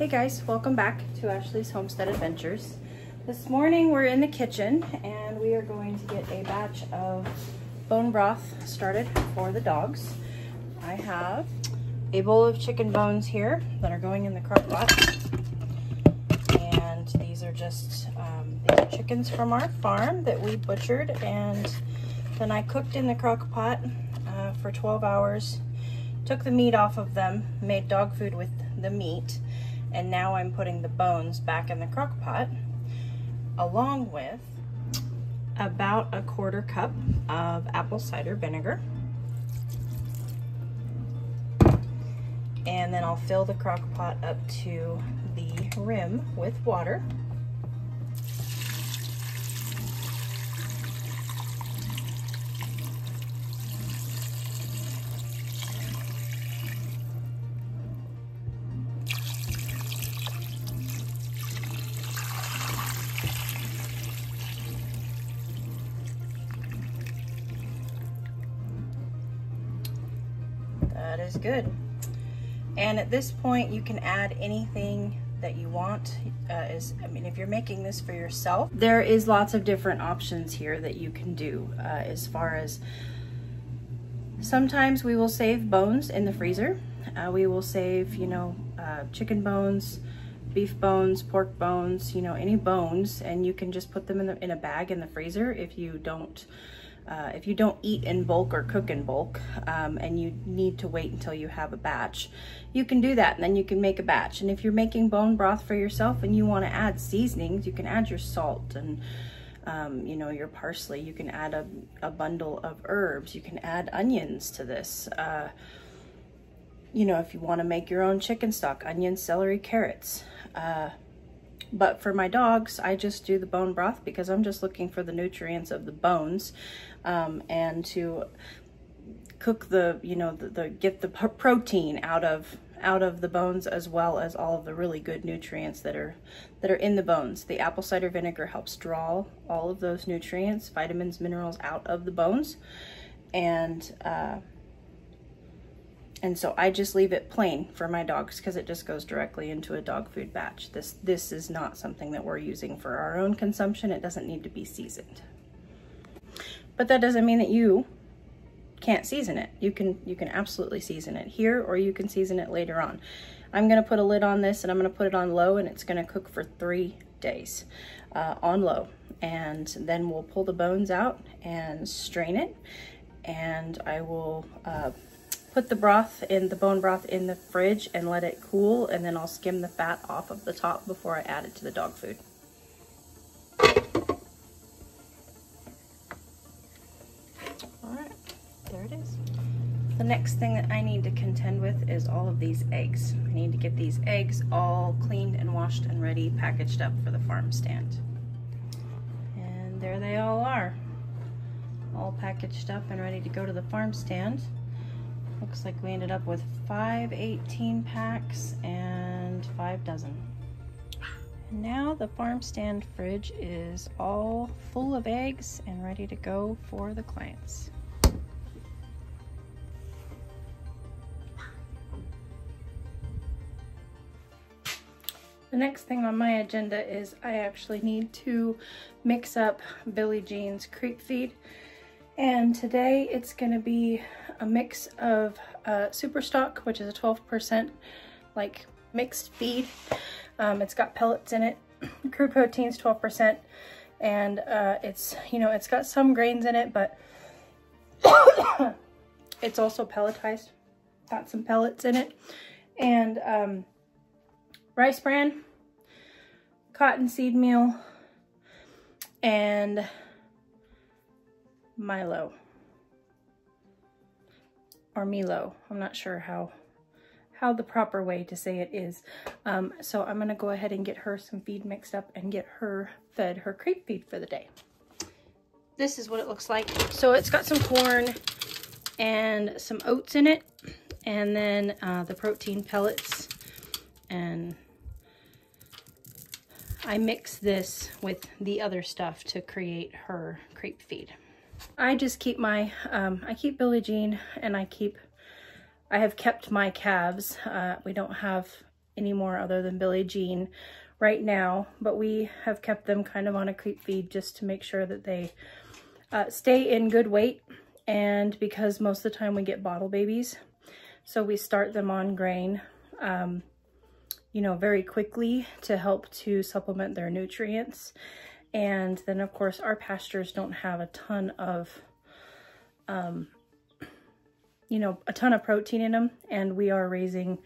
Hey guys, welcome back to Ashley's Homestead Adventures. This morning we're in the kitchen and we are going to get a batch of bone broth started for the dogs. I have a bowl of chicken bones here that are going in the crock pot. And these are just these are chickens from our farm that we butchered and then I cooked in the crock pot for 12 hours. Took the meat off of them, made dog food with the meat. And now I'm putting the bones back in the crock pot along with about a quarter cup of apple cider vinegar. And then I'll fill the crock pot up to the rim with water. That is good. And at this point you can add anything that you want. If you're making this for yourself, there is lots of different options here that you can do as far as sometimes we will save bones in the freezer. We will save, chicken bones, beef bones, pork bones, any bones, and you can just put them in a bag in the freezer if you don't eat in bulk or cook in bulk and you need to wait until you have a batch, you can do that and then you can make a batch. And if you're making bone broth for yourself and you want to add seasonings, you can add your salt and your parsley. You can add a bundle of herbs. You can add onions to this. If you want to make your own chicken stock, onions, celery, carrots. But for my dogs, I just do the bone broth because I'm just looking for the nutrients of the bones and to cook get the protein out of the bones as well as all of the really good nutrients that are in the bones. The apple cider vinegar helps draw all of those nutrients, vitamins, minerals out of the bones. And so I just leave it plain for my dogs because it just goes directly into a dog food batch. This is not something that we're using for our own consumption. It doesn't need to be seasoned. But that doesn't mean that you can't season it. You can absolutely season it here or you can season it later on. I'm gonna put a lid on this and I'm gonna put it on low and it's gonna cook for 3 days on low. And then we'll pull the bones out and strain it. And I will put the bone broth in the fridge and let it cool, and then I'll skim the fat off of the top before I add it to the dog food. All right, there it is. The next thing that I need to contend with is all of these eggs. I need to get these eggs all cleaned and washed and ready, packaged up for the farm stand. And there they all are, all packaged up and ready to go to the farm stand. Looks like we ended up with 5 18 packs and 5 dozen. And now the farm stand fridge is all full of eggs and ready to go for the clients. The next thing on my agenda is I actually need to mix up Billie Jean's creep feed. And today it's going to be a mix of super stock, which is a 12% like mixed feed. It's got pellets in it, crude proteins 12%, and it's got some grains in it, but it's also pelletized. Got some pellets in it, and rice bran, cottonseed meal, and Milo or Milo. I'm not sure how the proper way to say it is. So I'm gonna go ahead and get her some feed mixed up and get her fed her creep feed for the day. This is what it looks like. So it's got some corn and some oats in it, and then the protein pellets, and I mix this with the other stuff to create her creep feed. I just keep my, I keep Billie Jean, and I have kept my calves. We don't have anymore other than Billie Jean right now, but we have kept them kind of on a creep feed just to make sure that they stay in good weight, and because most of the time we get bottle babies, so we start them on grain, you know, very quickly to help to supplement their nutrients. And then of course our pastures don't have a ton of, you know, a ton of protein in them, and we are raising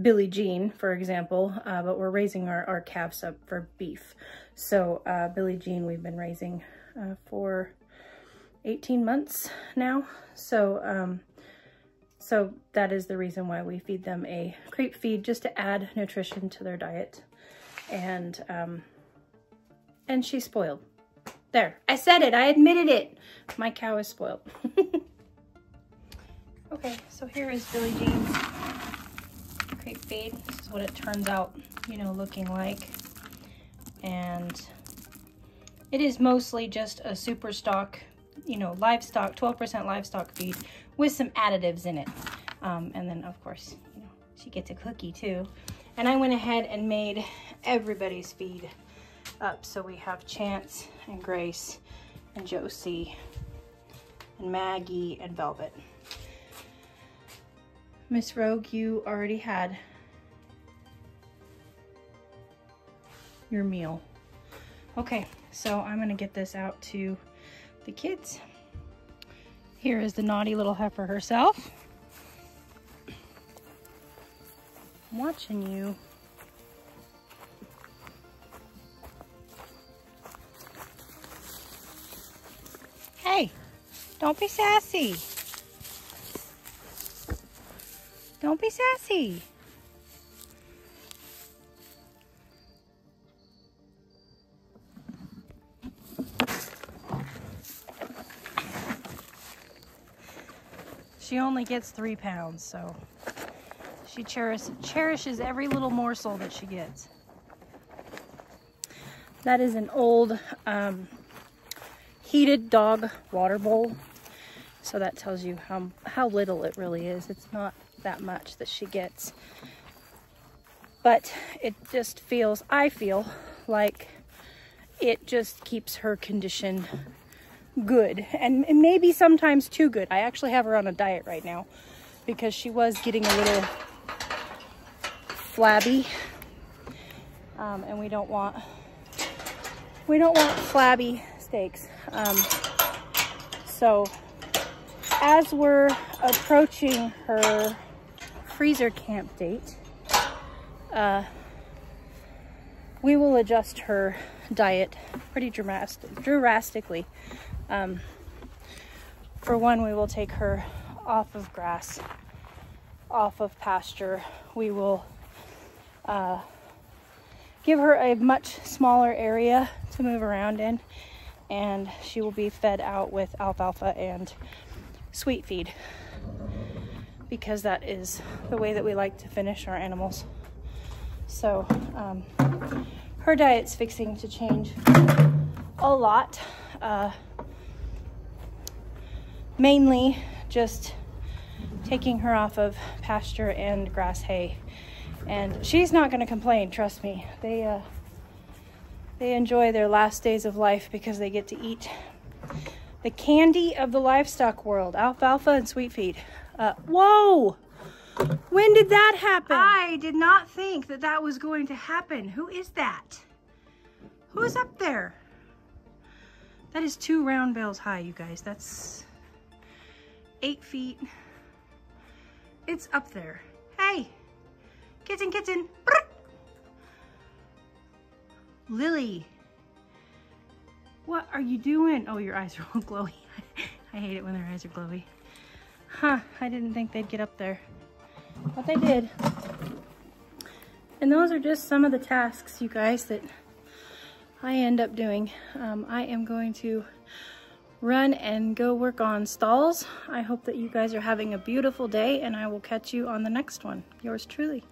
Billie Jean, for example, but we're raising our calves up for beef. So Billie Jean we've been raising for 18 months now. So so that is the reason why we feed them a creep feed, just to add nutrition to their diet. And she's spoiled. There, I said it, I admitted it. My cow is spoiled. Okay, so here is Billie Jean's creep feed. This is what it turns out, you know, looking like. And it is mostly just a super stock, you know, livestock, 12% livestock feed with some additives in it. And then of course, you know, she gets a cookie too. And I went ahead and made everybody's feed up. So we have Chance and Grace and Josie and Maggie and Velvet. Miss Rogue, you already had your meal. Okay, so I'm gonna get this out to the kids. Here is the naughty little heifer herself. I'm watching you. Hey, don't be sassy. Don't be sassy. She only gets 3 pounds, so she cherishes every little morsel that she gets. That is an old heated dog water bowl, so that tells you how little it really is. It's not that much that she gets, but it just feels, I feel like it just keeps her condition good, and maybe sometimes too good. I actually have her on a diet right now because she was getting a little flabby, and we don't want flabby steaks. So as we're approaching her freezer camp date, we will adjust her diet pretty drastically. For one, we will take her off of grass, off of pasture. We will give her a much smaller area to move around in, and she will be fed out with alfalfa and sweet feed, because that is the way that we like to finish our animals. So her diet's fixing to change a lot. Mainly just taking her off of pasture and grass hay, and she's not going to complain, trust me. They enjoy their last days of life because they get to eat the candy of the livestock world, alfalfa and sweet feed. Whoa! When did that happen? I did not think that that was going to happen. Who is that? Who's up there? That is 2 round bales high, you guys. That's 8 feet. It's up there. Hey, kitten, kitten. Lily, what are you doing? Oh, your eyes are all glowy. I hate it when their eyes are glowy. Huh, I didn't think they'd get up there, but they did. And those are just some of the tasks, you guys, that I end up doing. I am going to run and go work on stalls. I hope that you guys are having a beautiful day, and I will catch you on the next one. Yours truly.